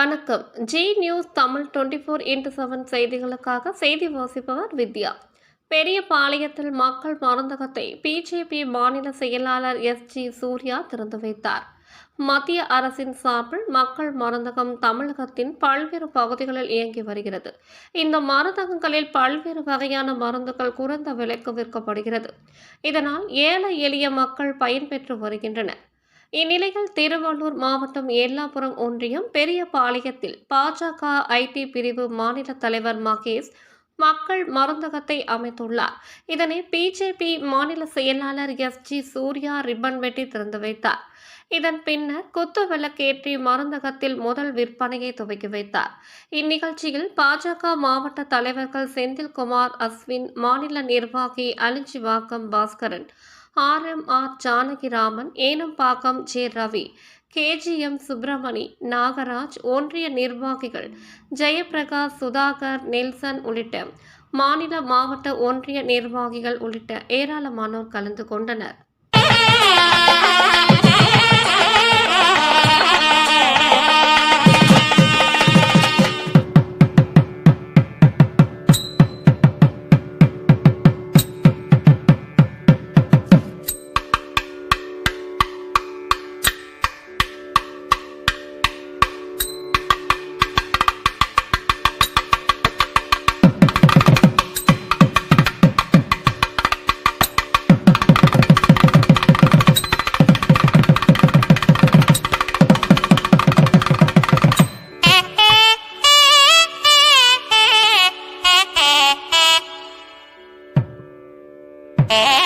வணக்கம். G news Tamil 24x7 செய்திகளுக்காக செய்தி வாசிப்பவர் வித்யா. பெரியபாளையத்தில் மக்கள் மருந்தகத்தை பிஜேபி மாநில செயலாளர் எஸ்.ஜி. சூர்யா திறந்து வைத்தார். மத்திய அரசின் சார்பில் மக்கள் மருந்தகம் தமிழகத்தின் பல்வேறு பகுதிகளில் இயங்கி வருகிறது. இந்த மருந்தகங்களில் பல்வேறு வகையான மருந்துகள் குறைந்த விலைக்கு விற்கப்படுகிறது. இதனால் ஏழை எளிய மக்கள் பயன்பெற்று வருகின்றனர். இந்நிலையில் திருவள்ளூர் மாவட்டம் எல்லாபுரம் ஒன்றியம் பெரியபாளையத்தில் பாஜக ஐடி பிரிவு மாநில தலைவர் மகேஷ் மக்கள் மருந்தகத்தை அமைத்துள்ளார். இதனை பிஜேபி மாநில செயலாளர் எஸ்.ஜி. சூர்யா ரிப்பன் வெட்டி திறந்து வைத்தார். இதன் பின்னர் குத்து விளக்கேற்றி மருந்தகத்தில் முதல் விற்பனையை துவக்கி வைத்தார். இந்நிகழ்ச்சியில் பாஜக மாவட்ட தலைவர்கள் செந்தில்குமார், அஸ்வின், மாநில நிர்வாகி Alinjivakkam Baskaran, RMR Janakiraman, Enambakkam J. Ravi, KGM Subramani, Nagaraj, ஒன்றிய நிர்வாகிகள் ஜெயபிரகாஷ், சுதாகர், நெல்சன் உள்ளிட்ட மாநில மாவட்ட ஒன்றிய நிர்வாகிகள் உள்ளிட்ட ஏராளமானோர் கலந்து கொண்டனர். Eh